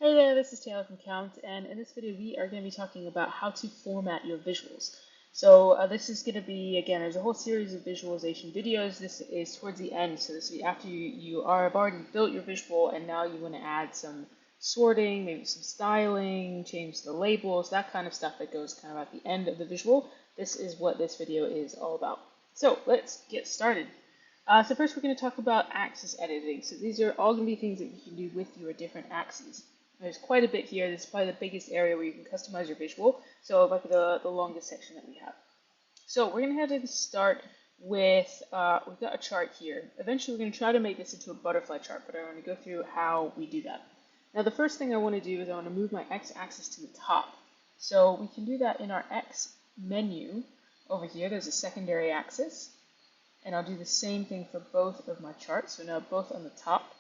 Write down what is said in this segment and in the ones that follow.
Hey there, this is Taylor from Count, and in this video we are going to be talking about how to format your visuals. So this is going to be, again, there's a whole series of visualization videos. This is towards the end, so this will be after have already built your visual and now you want to add some sorting, maybe some styling, change the labels, that kind of stuff that goes kind of at the end of the visual. This is what this video is all about. So let's get started. So first we're going to talk about axis editing. So these are all going to be things that you can do with your different axes. There's quite a bit here. This is probably the biggest area where you can customize your visual. So like the longest section that we have. So we're going to have to start with, we've got a chart here. Eventually we're going to try to make this into a butterfly chart, but I want to go through how we do that. Now the first thing I want to do is I want to move my x-axis to the top. So we can do that in our x menu over here. There's a secondary axis. And I'll do the same thing for both of my charts. So now both on the top.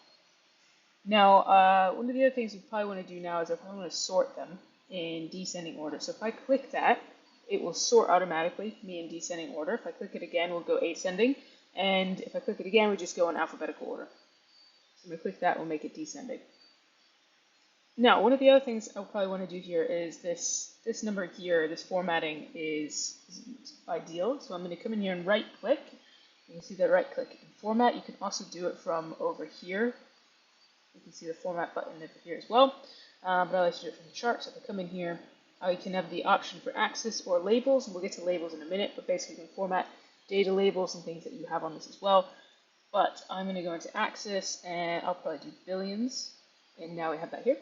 Now, one of the other things we probably want to do now is I probably want to sort them in descending order. So if I click that, it will sort automatically for me in descending order. If I click it again, we'll go ascending. And if I click it again, we just go in alphabetical order. So I'm going to click that, we'll make it descending. Now, one of the other things I'll probably want to do here is this number here, this formatting is ideal. So I'm going to come in here and right click. You can see that right click and format. You can also do it from over here. You can see the format button over here as well, but I like to do it from the chart. So if I come in here, I can have the option for axis or labels, and we'll get to labels in a minute, but basically you can format data labels and things that you have on this as well. But I'm going to go into axis, and I'll probably do billions, and now we have that here.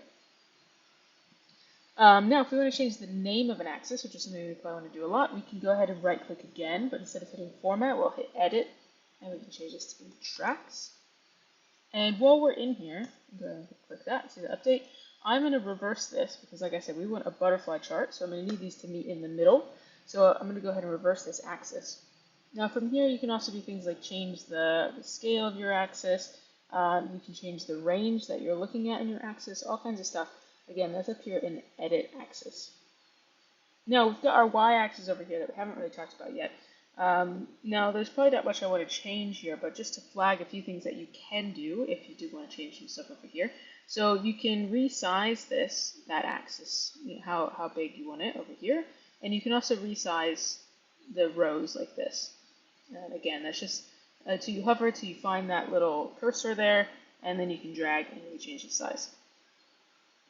Now, if we want to change the name of an axis, which is something we probably want to do a lot, we can go ahead and right click again, but instead of hitting format, we'll hit edit, and we can change this to tracks. And while we're in here, I'm going to click that, see the update. I'm going to reverse this because, like I said, we want a butterfly chart, so I'm going to need these to meet in the middle. So I'm going to go ahead and reverse this axis. Now from here, you can also do things like change the scale of your axis. You can change the range that you're looking at in your axis, all kinds of stuff. Again, that's up here in edit axis. Now we've got our y-axis over here that we haven't really talked about yet. Now, there's probably not much I want to change here, but just to flag a few things that you can do if you do want to change some stuff over here. So you can resize that axis, you know, how big you want it over here. And you can also resize the rows like this. And again, that's just until you hover till you find that little cursor there, and then you can drag and you change the size.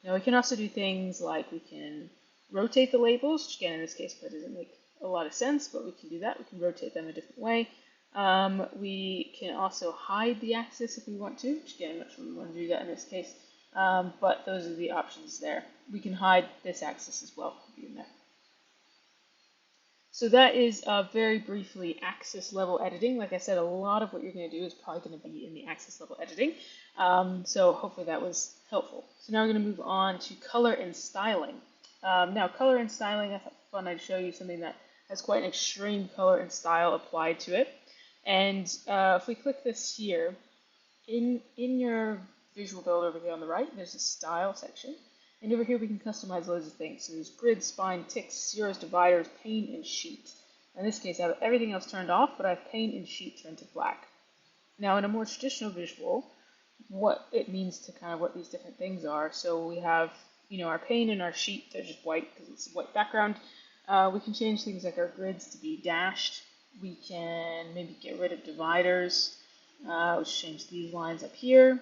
Now we can also do things like we can rotate the labels, which again in this case probably doesn't make a lot of sense, but we can do that. We can rotate them a different way. We can also hide the axis if we want to, which again I'm not sure we want to do that in this case, but those are the options there. We can hide this axis as well. In there. So that is very briefly axis level editing. Like I said, a lot of what you're going to do is probably going to be in the axis level editing. So hopefully that was helpful. So now we're going to move on to color and styling. Now color and styling, I thought it was fun. I'd show you something that has quite an extreme color and style applied to it. And if we click this here, in your visual builder over here on the right, there's a style section. And over here we can customize loads of things. So there's grid, spine, ticks, zeros, dividers, pane, and sheet. In this case I have everything else turned off, but I have pane and sheet turned to black. Now in a more traditional visual, what it means to kind of what these different things are. So we have, you know, our pane and our sheet, they're just white because it's a white background. We can change things like our grids to be dashed. We can maybe get rid of dividers. Let's change these lines up here.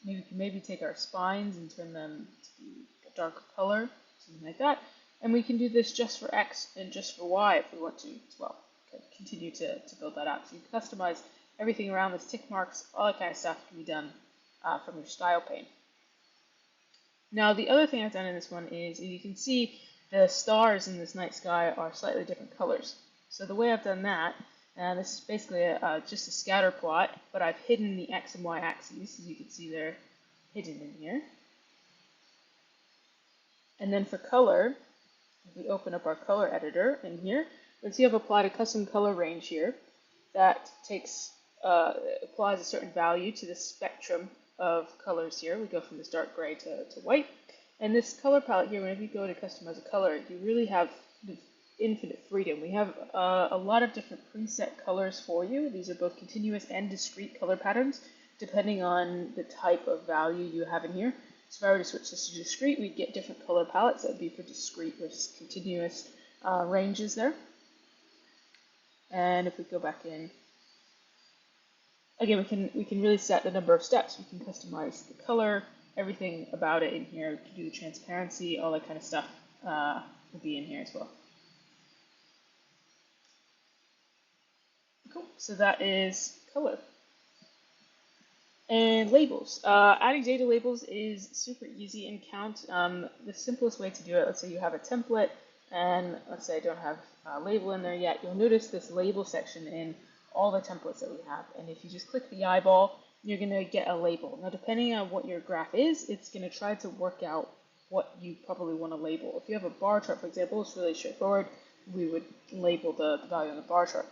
Maybe we can take our spines and turn them to be a darker color, something like that. And we can do this just for X and just for Y if we want to as well. Okay, continue to build that out. So you can customize everything around this, tick marks, all that kind of stuff can be done from your style pane. Now the other thing I've done in this one is you can see the stars in this night sky are slightly different colors. So the way I've done that, this is basically just a scatter plot, but I've hidden the X and Y axes, as you can see they're hidden in here. And then for color, if we open up our color editor in here, you'll see I've applied a custom color range here that takes applies a certain value to the spectrum of colors here. We go from this dark gray to white. And this color palette here, whenever you go to customize a color, you really have infinite freedom. We have a lot of different preset colors for you. These are both continuous and discrete color patterns, depending on the type of value you have in here. So if I were to switch this to discrete, we'd get different color palettes. That would be for discrete versus continuous ranges there. And if we go back in, again, we can really set the number of steps. We can customize the color, everything about it in here. We can do the transparency, all that kind of stuff will be in here as well. Cool. So that is color. And labels. Adding data labels is super easy in Count. The simplest way to do it, let's say you have a template, and let's say I don't have a label in there yet, you'll notice this label section in all the templates that we have. And if you just click the eyeball, you're going to get a label. Now, depending on what your graph is, it's going to try to work out what you probably want to label. If you have a bar chart, for example, it's really straightforward. We would label the value on the bar chart.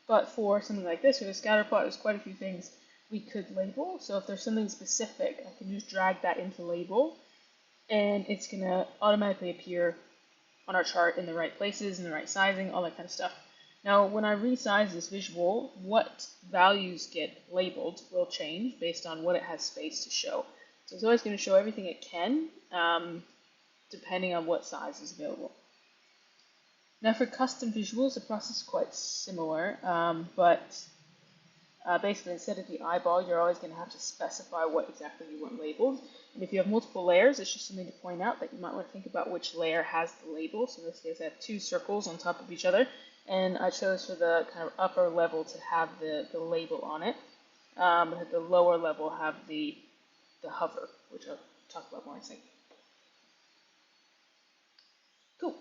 But for something like this, with a scatter plot, there's quite a few things we could label. So if there's something specific, I can just drag that into label, and it's going to automatically appear on our chart in the right places, in the right sizing, all that kind of stuff. Now, when I resize this visual, what values get labeled will change based on what it has space to show. So it's always going to show everything it can, depending on what size is available. Now, for custom visuals, the process is quite similar, but basically, instead of the eyeball, you're always going to have to specify what exactly you want labeled. And if you have multiple layers, it's just something to point out that you might want to think about which layer has the label. So in this case, I have two circles on top of each other, and I chose for the kind of upper level to have the label on it. At the lower level, have the hover, which I'll talk about more in a second. Cool.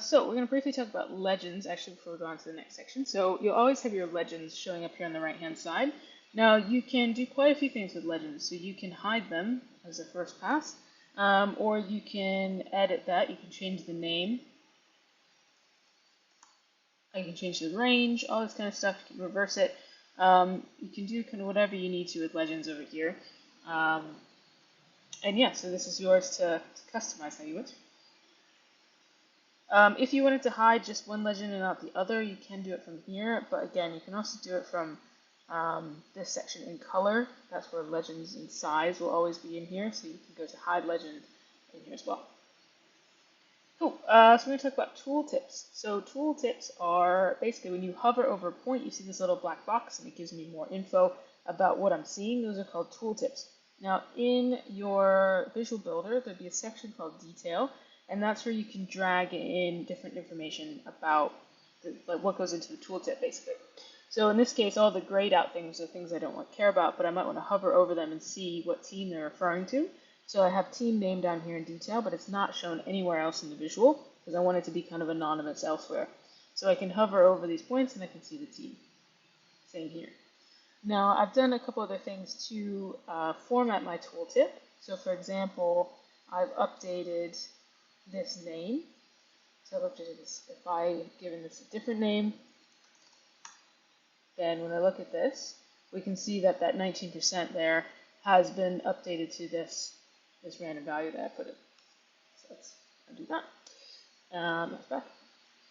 So we're going to briefly talk about legends, actually, before we go on to the next section. So you'll always have your legends showing up here on the right-hand side. Now, you can do quite a few things with legends. So you can hide them as a first pass, or you can edit that. You can change the name. You can change the range, all this kind of stuff. You can reverse it. You can do kind of whatever you need to with legends over here. And yeah, so this is yours to customize how you want. If you wanted to hide just one legend and not the other, you can do it from here, but again, you can also do it from this section in color. That's where legends in size will always be in here, so you can go to hide legend in here as well. Cool, so we're going to talk about tooltips. So tooltips are basically when you hover over a point, you see this little black box, and it gives me more info about what I'm seeing. Those are called tooltips. Now, in your visual builder, there'll be a section called detail, and that's where you can drag in different information about like what goes into the tooltip, basically. So in this case, all the grayed out things are things I don't care about, but I might want to hover over them and see what team they're referring to. So I have team name down here in detail, but it's not shown anywhere else in the visual because I want it to be kind of anonymous elsewhere. So I can hover over these points and I can see the team. Same here. Now I've done a couple other things to format my tooltip. So for example, I've updated this name. So I've updated this. If I've given this a different name, then when I look at this, we can see that that 19% there has been updated to this random value that I put in. So let's undo that. That's back.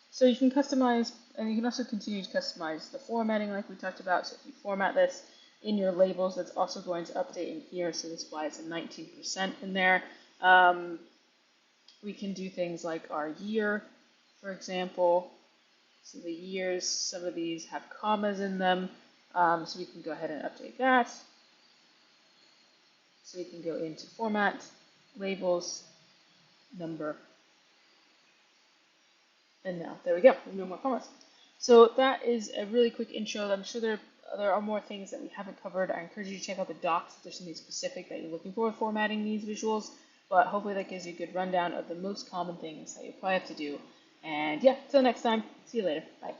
So you can customize, and you can also continue to customize the formatting like we talked about. So if you format this in your labels, that's also going to update in here. So this is why it's a 19% in there. We can do things like our year, for example. So the years, some of these have commas in them. So we can go ahead and update that. So we can go into format, labels, number, and now there we go. No more commas. So that is a really quick intro. I'm sure there are more things that we haven't covered. I encourage you to check out the docs if there's something specific that you're looking for formatting these visuals. But hopefully that gives you a good rundown of the most common things that you probably have to do. And yeah, till next time. See you later. Bye.